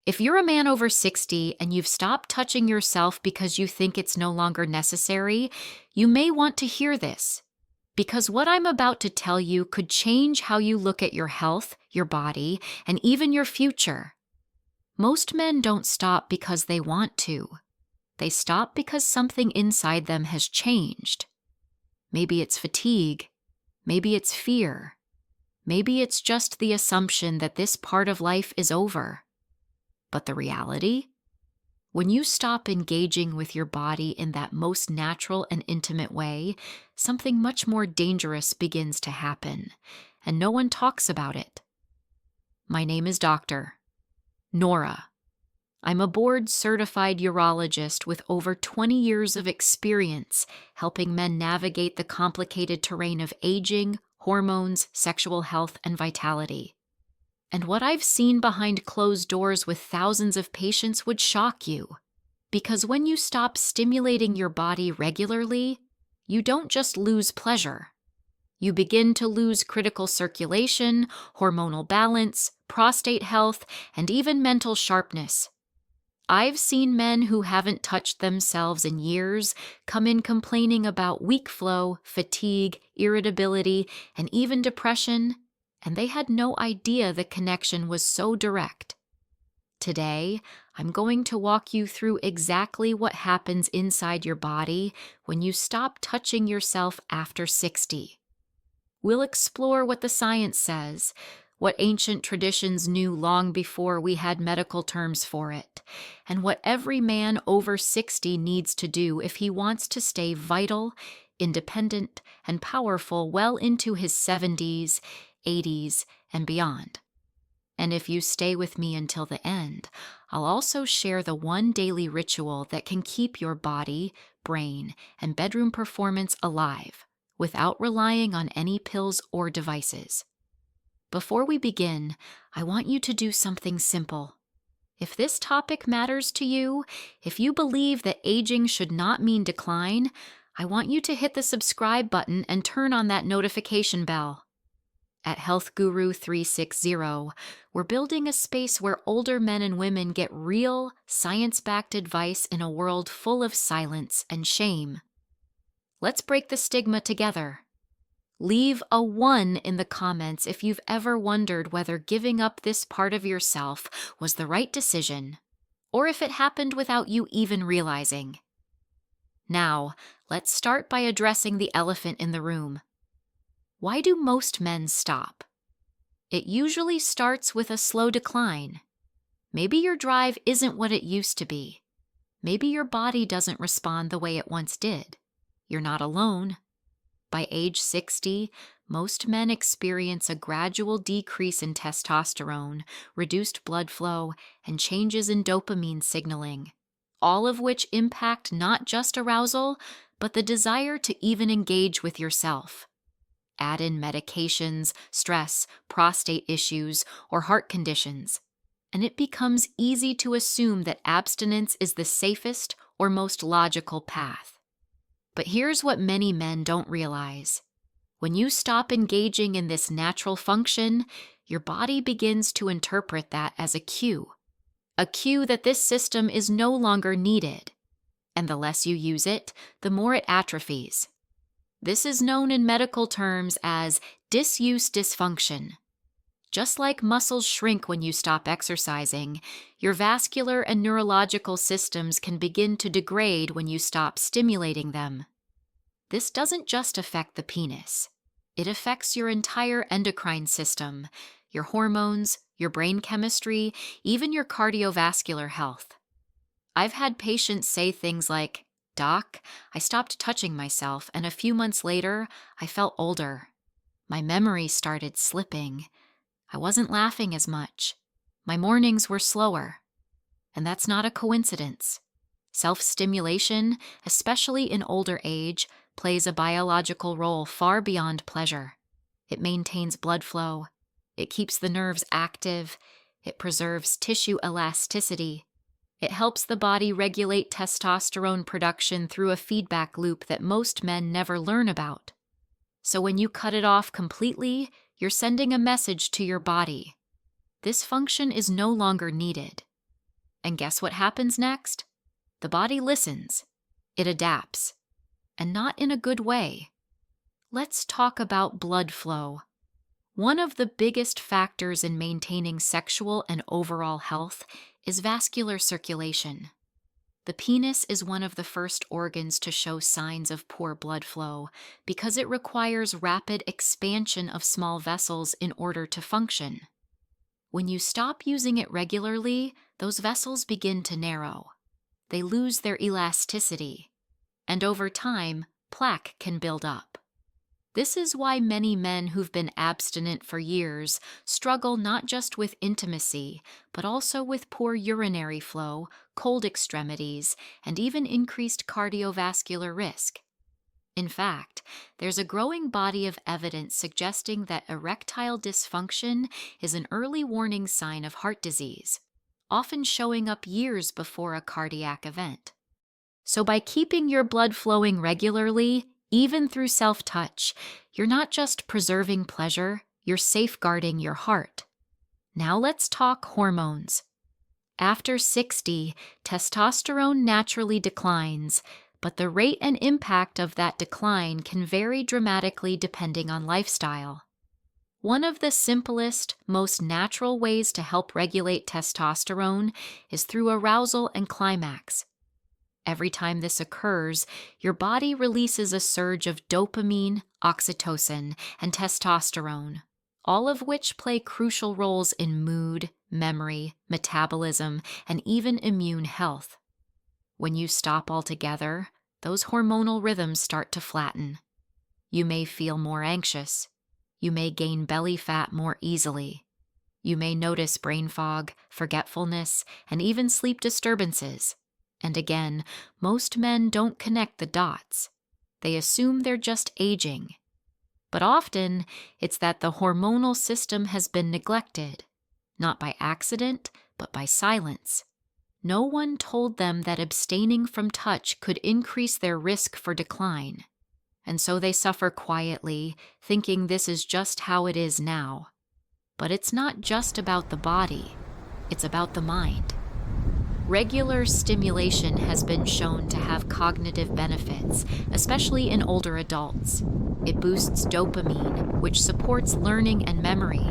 If you're a man over 60 and you've stopped touching yourself because you think it's no longer necessary, you may want to hear this, because what I'm about to tell you could change how you look at your health, your body, and even your future. Most men don't stop because they want to. They stop because something inside them has changed. Maybe it's fatigue. Maybe it's fear. Maybe it's just the assumption that this part of life is over. But the reality? When you stop engaging with your body in that most natural and intimate way, something much more dangerous begins to happen, and no one talks about it. My name is Dr. Nora. I'm a board-certified urologist with over 20 years of experience helping men navigate the complicated terrain of aging, hormones, sexual health, and vitality. And what I've seen behind closed doors with thousands of patients would shock you. Because when you stop stimulating your body regularly, you don't just lose pleasure. You begin to lose critical circulation, hormonal balance, prostate health, and even mental sharpness. I've seen men who haven't touched themselves in years come in complaining about weak flow, fatigue, irritability, and even depression, and they had no idea the connection was so direct. Today, I'm going to walk you through exactly what happens inside your body when you stop touching yourself after 60. We'll explore what the science says, what ancient traditions knew long before we had medical terms for it, and what every man over 60 needs to do if he wants to stay vital, independent, and powerful well into his 70s, 80s, and beyond. And if you stay with me until the end, I'll also share the one daily ritual that can keep your body, brain, and bedroom performance alive without relying on any pills or devices. Before we begin, I want you to do something simple. If this topic matters to you, if you believe that aging should not mean decline, I want you to hit the subscribe button and turn on that notification bell. At Health Guru 360, we're building a space where older men and women get real, science-backed advice in a world full of silence and shame. Let's break the stigma together. Leave a 1 in the comments if you've ever wondered whether giving up this part of yourself was the right decision, or if it happened without you even realizing. Now, let's start by addressing the elephant in the room. Why do most men stop? It usually starts with a slow decline. Maybe your drive isn't what it used to be. Maybe your body doesn't respond the way it once did. You're not alone. By age 60, most men experience a gradual decrease in testosterone, reduced blood flow, and changes in dopamine signaling, all of which impact not just arousal, but the desire to even engage with yourself. Add in medications, stress, prostate issues, or heart conditions, and it becomes easy to assume that abstinence is the safest or most logical path. But here's what many men don't realize. When you stop engaging in this natural function, your body begins to interpret that as a cue that this system is no longer needed. And the less you use it, the more it atrophies. This is known in medical terms as disuse dysfunction. Just like muscles shrink when you stop exercising, your vascular and neurological systems can begin to degrade when you stop stimulating them. This doesn't just affect the penis. It affects your entire endocrine system, your hormones, your brain chemistry, even your cardiovascular health. I've had patients say things like, "Doc, I stopped touching myself, and a few months later, I felt older. My memory started slipping. I wasn't laughing as much. My mornings were slower." And that's not a coincidence. Self-stimulation, especially in older age, plays a biological role far beyond pleasure. It maintains blood flow. It keeps the nerves active. It preserves tissue elasticity. It helps the body regulate testosterone production through a feedback loop that most men never learn about. So when you cut it off completely, you're sending a message to your body. This function is no longer needed. And guess what happens next? The body listens. It adapts. And not in a good way. Let's talk about blood flow. One of the biggest factors in maintaining sexual and overall health is vascular circulation. The penis is one of the first organs to show signs of poor blood flow because it requires rapid expansion of small vessels in order to function. When you stop using it regularly, those vessels begin to narrow. They lose their elasticity, and over time, plaque can build up. This is why many men who've been abstinent for years struggle not just with intimacy, but also with poor urinary flow, cold extremities, and even increased cardiovascular risk. In fact, there's a growing body of evidence suggesting that erectile dysfunction is an early warning sign of heart disease, often showing up years before a cardiac event. So by keeping your blood flowing regularly, even through self-touch, you're not just preserving pleasure, you're safeguarding your heart. Now let's talk hormones. After 60, testosterone naturally declines, but the rate and impact of that decline can vary dramatically depending on lifestyle. One of the simplest, most natural ways to help regulate testosterone is through arousal and climax. Every time this occurs, your body releases a surge of dopamine, oxytocin, and testosterone, all of which play crucial roles in mood, memory, metabolism, and even immune health. When you stop altogether, those hormonal rhythms start to flatten. You may feel more anxious. You may gain belly fat more easily. You may notice brain fog, forgetfulness, and even sleep disturbances. And again, most men don't connect the dots. They assume they're just aging. But often, it's that the hormonal system has been neglected, not by accident, but by silence. No one told them that abstaining from touch could increase their risk for decline. And so they suffer quietly, thinking this is just how it is now. But it's not just about the body, it's about the mind. Regular stimulation has been shown to have cognitive benefits, especially in older adults. It boosts dopamine, which supports learning and memory.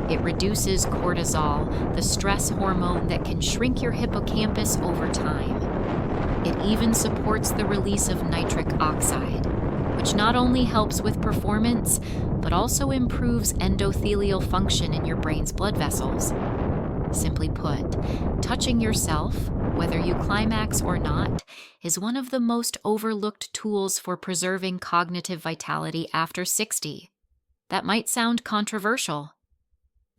It reduces cortisol, the stress hormone that can shrink your hippocampus over time. It even supports the release of nitric oxide, which not only helps with performance, but also improves endothelial function in your brain's blood vessels. Simply put, touching yourself, whether you climax or not, is one of the most overlooked tools for preserving cognitive vitality after 60. That might sound controversial,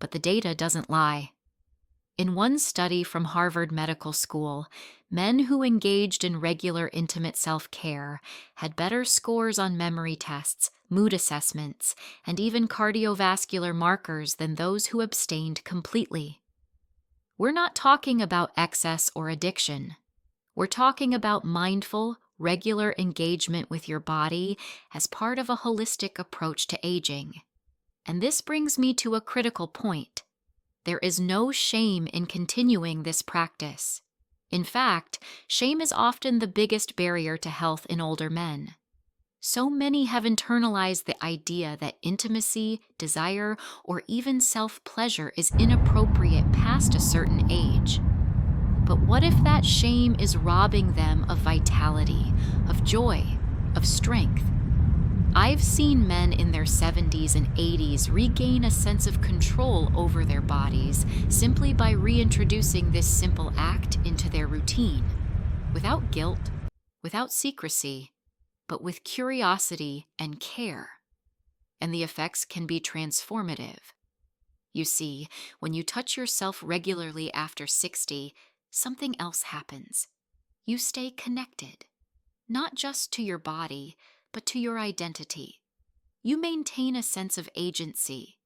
but the data doesn't lie. In one study from Harvard Medical School, men who engaged in regular intimate self-care had better scores on memory tests, mood assessments, and even cardiovascular markers than those who abstained completely. We're not talking about excess or addiction. We're talking about mindful, regular engagement with your body as part of a holistic approach to aging. And this brings me to a critical point. There is no shame in continuing this practice. In fact, shame is often the biggest barrier to health in older men. So many have internalized the idea that intimacy, desire, or even self-pleasure is inappropriate past a certain age. But what if that shame is robbing them of vitality, of joy, of strength? I've seen men in their 70s and 80s regain a sense of control over their bodies simply by reintroducing this simple act into their routine, without guilt, without secrecy, but with curiosity and care. And the effects can be transformative. You see, when you touch yourself regularly after 60, something else happens. You stay connected, not just to your body, but to your identity. You maintain a sense of agency.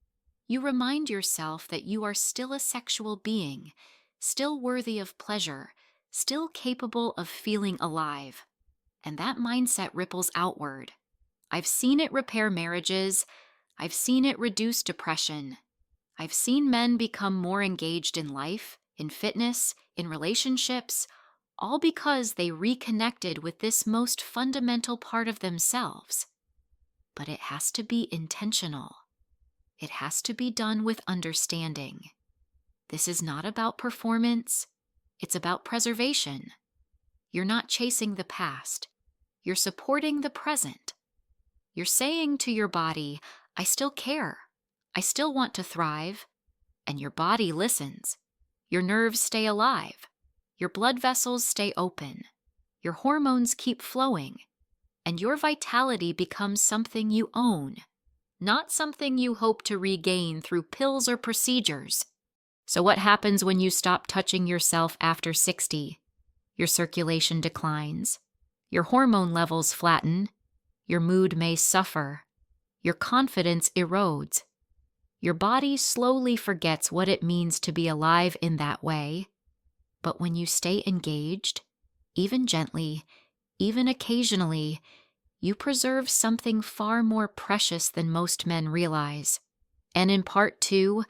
You remind yourself that you are still a sexual being, still worthy of pleasure, still capable of feeling alive. And that mindset ripples outward. I've seen it repair marriages. I've seen it reduce depression. I've seen men become more engaged in life, in fitness, in relationships, all because they reconnected with this most fundamental part of themselves. But it has to be intentional. It has to be done with understanding. This is not about performance, it's about preservation. You're not chasing the past, you're supporting the present. You're saying to your body, I still care, I still want to thrive, and your body listens. Your nerves stay alive, your blood vessels stay open, your hormones keep flowing, and your vitality becomes something you own, not something you hope to regain through pills or procedures. So what happens when you stop touching yourself after 60? Your circulation declines, your hormone levels flatten, your mood may suffer, your confidence erodes. Your body slowly forgets what it means to be alive in that way. But when you stay engaged, even gently, even occasionally, you preserve something far more precious than most men realize. And in part 2,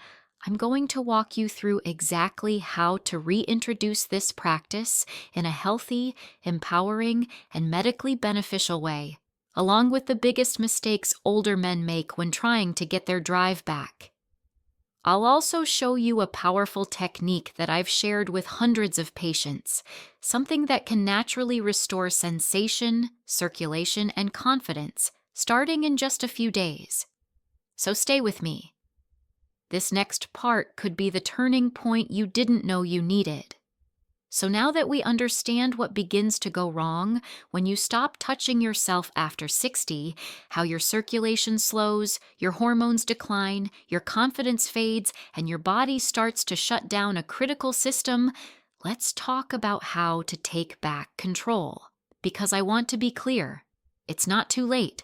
I'm going to walk you through exactly how to reintroduce this practice in a healthy, empowering, and medically beneficial way, along with the biggest mistakes older men make when trying to get their drive back. I'll also show you a powerful technique that I've shared with hundreds of patients, something that can naturally restore sensation, circulation, and confidence, starting in just a few days. So stay with me. This next part could be the turning point you didn't know you needed. So now that we understand what begins to go wrong when you stop touching yourself after 60, how your circulation slows, your hormones decline, your confidence fades, and your body starts to shut down a critical system, let's talk about how to take back control. Because I want to be clear, it's not too late.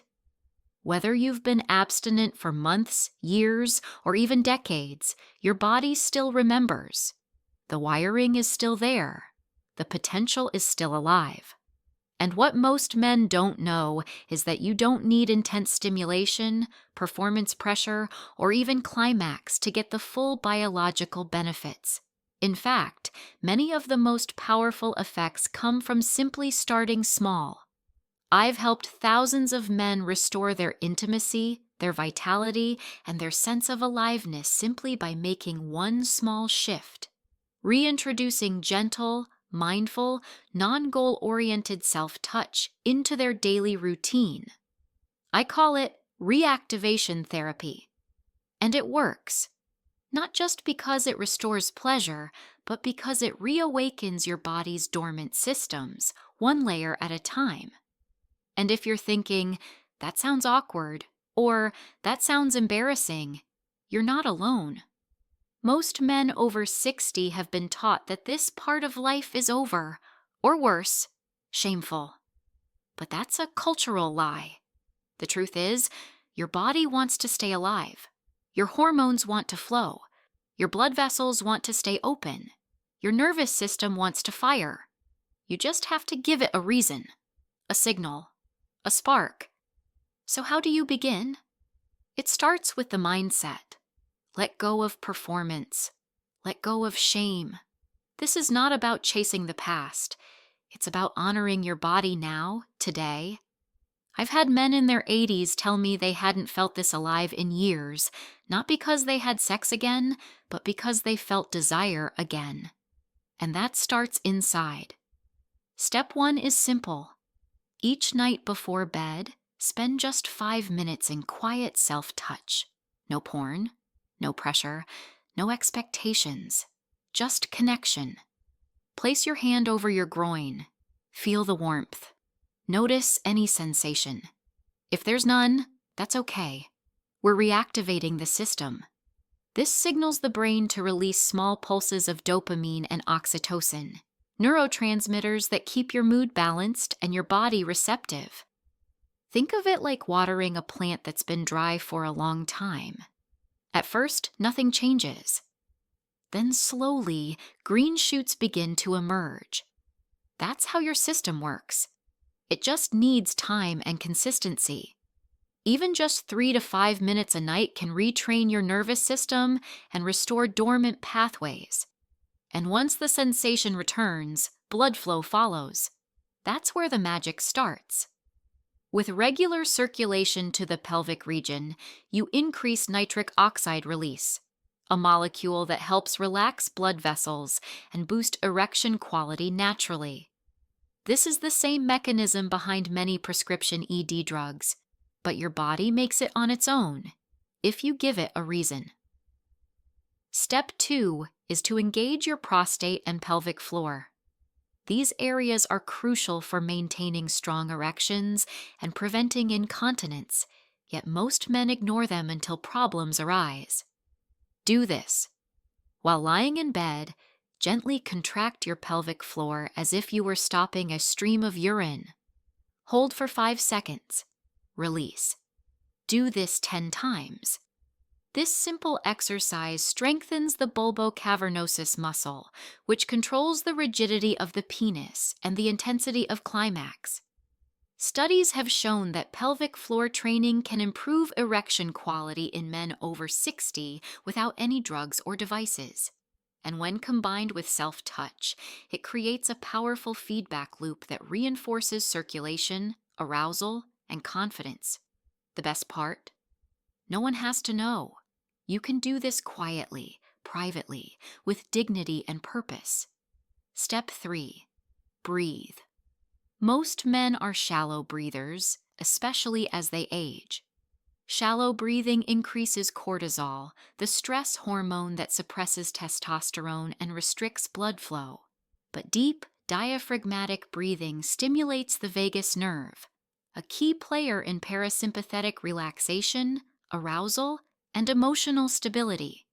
Whether you've been abstinent for months, years, or even decades, your body still remembers. The wiring is still there. The potential is still alive. And what most men don't know is that you don't need intense stimulation, performance pressure, or even climax to get the full biological benefits. In fact, many of the most powerful effects come from simply starting small. I've helped thousands of men restore their intimacy, their vitality, and their sense of aliveness simply by making one small shift. Reintroducing gentle, mindful, non-goal-oriented self-touch into their daily routine. I call it reactivation therapy. And it works. Not just because it restores pleasure, but because it reawakens your body's dormant systems, one layer at a time. And if you're thinking, that sounds awkward, or that sounds embarrassing, you're not alone. Most men over 60 have been taught that this part of life is over, or worse, shameful. But that's a cultural lie. The truth is, your body wants to stay alive. Your hormones want to flow. Your blood vessels want to stay open. Your nervous system wants to fire. You just have to give it a reason, a signal, a spark. So how do you begin? It starts with the mindset. Let go of performance. Let go of shame. This is not about chasing the past. It's about honoring your body now, today. I've had men in their 80s tell me they hadn't felt this alive in years, not because they had sex again, but because they felt desire again. And that starts inside. Step 1 is simple. Each night before bed, spend just 5 minutes in quiet self-touch. No porn, no pressure, no expectations, just connection. Place your hand over your groin. Feel the warmth. Notice any sensation. If there's none, that's okay. We're reactivating the system. This signals the brain to release small pulses of dopamine and oxytocin, neurotransmitters that keep your mood balanced and your body receptive. Think of it like watering a plant that's been dry for a long time. At first, nothing changes. Then slowly, green shoots begin to emerge. That's how your system works. It just needs time and consistency. Even just 3 to 5 minutes a night can retrain your nervous system and restore dormant pathways. And once the sensation returns, blood flow follows. That's where the magic starts. With regular circulation to the pelvic region, you increase nitric oxide release, a molecule that helps relax blood vessels and boost erection quality naturally. This is the same mechanism behind many prescription ED drugs, but your body makes it on its own, if you give it a reason. Step 2 is to engage your prostate and pelvic floor. These areas are crucial for maintaining strong erections and preventing incontinence, yet most men ignore them until problems arise. Do this. While lying in bed, gently contract your pelvic floor as if you were stopping a stream of urine. Hold for 5 seconds. Release. Do this 10 times. This simple exercise strengthens the bulbocavernosus muscle, which controls the rigidity of the penis and the intensity of climax. Studies have shown that pelvic floor training can improve erection quality in men over 60 without any drugs or devices. And when combined with self-touch, it creates a powerful feedback loop that reinforces circulation, arousal, and confidence. The best part? No one has to know. You can do this quietly, privately, with dignity and purpose. Step 3. Breathe. Most men are shallow breathers, especially as they age. Shallow breathing increases cortisol, the stress hormone that suppresses testosterone and restricts blood flow. But deep, diaphragmatic breathing stimulates the vagus nerve, a key player in parasympathetic relaxation, arousal, and emotional stability.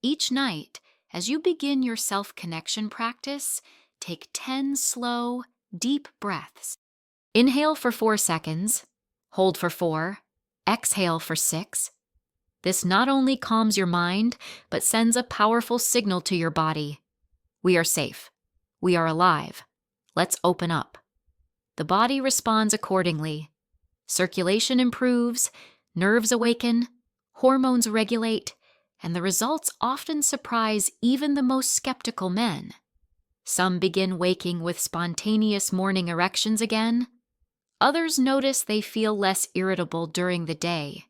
Each night, as you begin your self-connection practice, take 10 slow, deep breaths. Inhale for 4 seconds, hold for 4, exhale for 6. This not only calms your mind, but sends a powerful signal to your body. We are safe. We are alive. Let's open up. The body responds accordingly. Circulation improves, nerves awaken, hormones regulate, and the results often surprise even the most skeptical men. Some begin waking with spontaneous morning erections again. Others notice they feel less irritable during the day.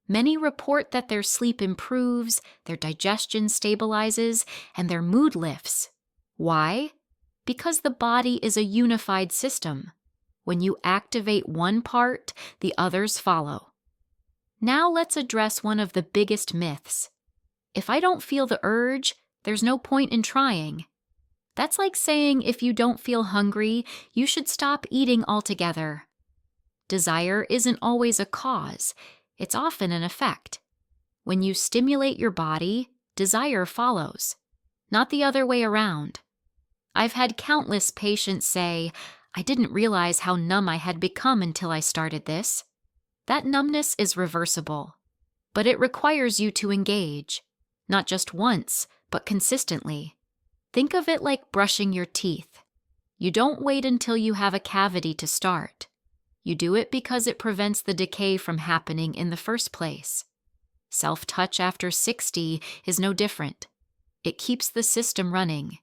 Many report that their sleep improves, their digestion stabilizes, and their mood lifts. Why? Because the body is a unified system. When you activate one part, the others follow. Now let's address one of the biggest myths. If I don't feel the urge, there's no point in trying. That's like saying if you don't feel hungry, you should stop eating altogether. Desire isn't always a cause, it's often an effect. When you stimulate your body, desire follows, not the other way around. I've had countless patients say, "I didn't realize how numb I had become until I started this." That numbness is reversible, but it requires you to engage, not just once, but consistently. Think of it like brushing your teeth. You don't wait until you have a cavity to start. You do it because it prevents the decay from happening in the first place. Self-touch after 60 is no different. It keeps the system running.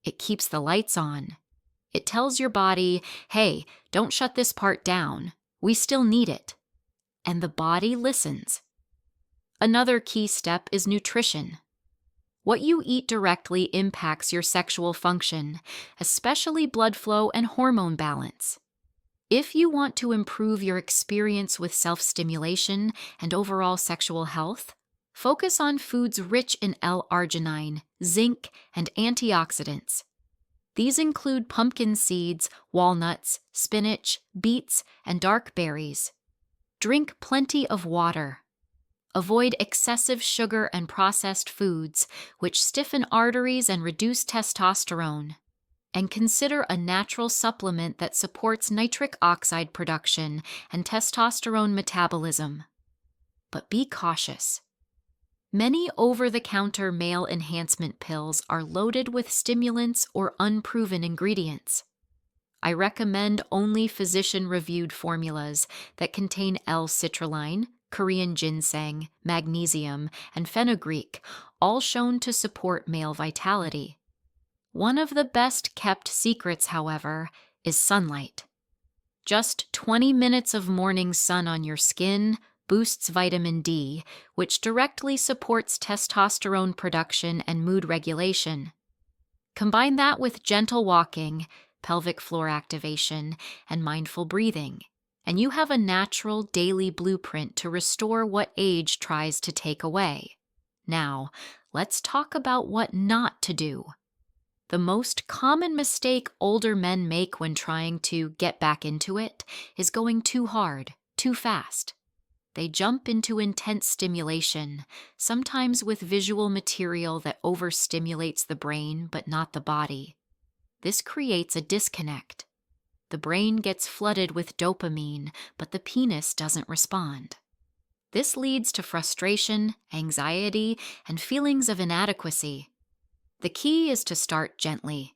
It keeps the lights on. It tells your body, hey, don't shut this part down. We still need it. And the body listens. Another key step is nutrition. What you eat directly impacts your sexual function, especially blood flow and hormone balance. If you want to improve your experience with self-stimulation and overall sexual health, focus on foods rich in L-arginine, zinc, and antioxidants. These include pumpkin seeds, walnuts, spinach, beets, and dark berries. Drink plenty of water. Avoid excessive sugar and processed foods, which stiffen arteries and reduce testosterone. And consider a natural supplement that supports nitric oxide production and testosterone metabolism. But be cautious. Many over-the-counter male enhancement pills are loaded with stimulants or unproven ingredients. I recommend only physician-reviewed formulas that contain L-citrulline, Korean ginseng, magnesium, and fenugreek, all shown to support male vitality. One of the best kept secrets, however, is sunlight. Just 20 minutes of morning sun on your skin boosts vitamin D, which directly supports testosterone production and mood regulation. Combine that with gentle walking, pelvic floor activation, and mindful breathing, and you have a natural daily blueprint to restore what age tries to take away. Now, let's talk about what not to do. The most common mistake older men make when trying to get back into it is going too hard, too fast. They jump into intense stimulation, sometimes with visual material that overstimulates the brain but not the body. This creates a disconnect. The brain gets flooded with dopamine, but the penis doesn't respond. This leads to frustration, anxiety, and feelings of inadequacy. The key is to start gently.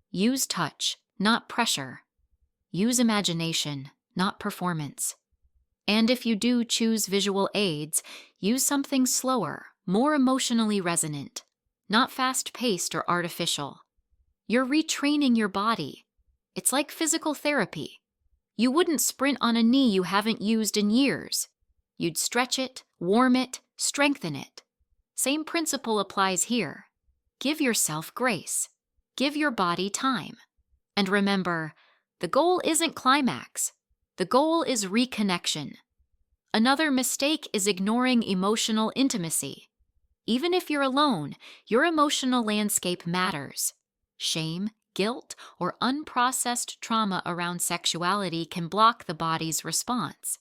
Use touch, not pressure. Use imagination, not performance. And if you do choose visual aids, use something slower, more emotionally resonant, not fast-paced or artificial. You're retraining your body. It's like physical therapy. You wouldn't sprint on a knee you haven't used in years. You'd stretch it, warm it, strengthen it. Same principle applies here. Give yourself grace. Give your body time. And remember, the goal isn't climax. The goal is reconnection. Another mistake is ignoring emotional intimacy. Even if you're alone, your emotional landscape matters. Shame, guilt, or unprocessed trauma around sexuality can block the body's response.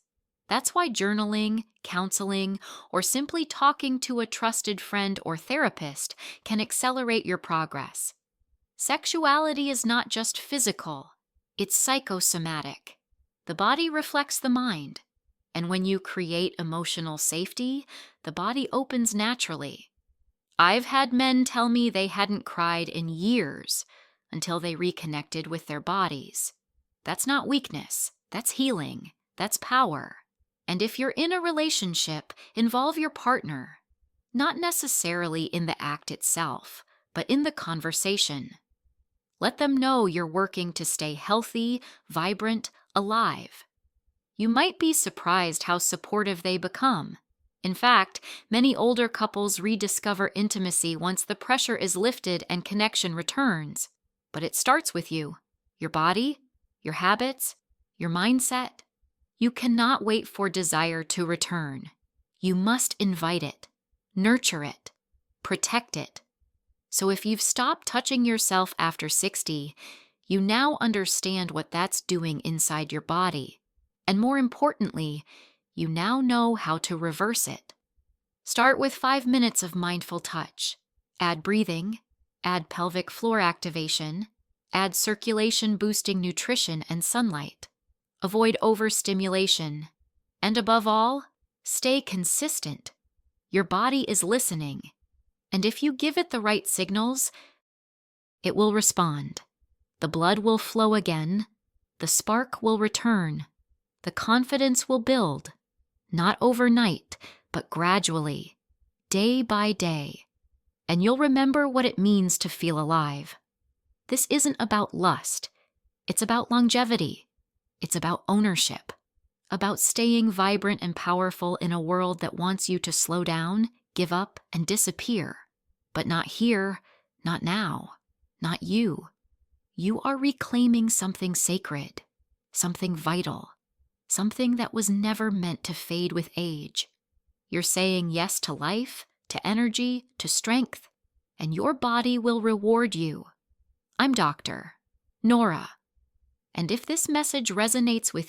That's why journaling, counseling, or simply talking to a trusted friend or therapist can accelerate your progress. Sexuality is not just physical, it's psychosomatic. The body reflects the mind, and when you create emotional safety, the body opens naturally. I've had men tell me they hadn't cried in years until they reconnected with their bodies. That's not weakness, that's healing, that's power. And if you're in a relationship, involve your partner, not necessarily in the act itself, but in the conversation. Let them know you're working to stay healthy, vibrant, alive. You might be surprised how supportive they become. In fact, many older couples rediscover intimacy once the pressure is lifted and connection returns. But it starts with you, your body, your habits, your mindset. You cannot wait for desire to return. You must invite it, nurture it, protect it. So if you've stopped touching yourself after 60, you now understand what that's doing inside your body. And more importantly, you now know how to reverse it. Start with 5 minutes of mindful touch. Add breathing, add pelvic floor activation, add circulation-boosting nutrition and sunlight. Avoid overstimulation. And above all, stay consistent. Your body is listening. And if you give it the right signals, it will respond. The blood will flow again. The spark will return. The confidence will build. Not overnight, but gradually, day by day. And you'll remember what it means to feel alive. This isn't about lust. It's about longevity. It's about ownership, about staying vibrant and powerful in a world that wants you to slow down, give up, and disappear. But not here, not now, not you. You are reclaiming something sacred, something vital, something that was never meant to fade with age. You're saying yes to life, to energy, to strength, and your body will reward you. I'm Dr. Nora. And if this message resonates with you,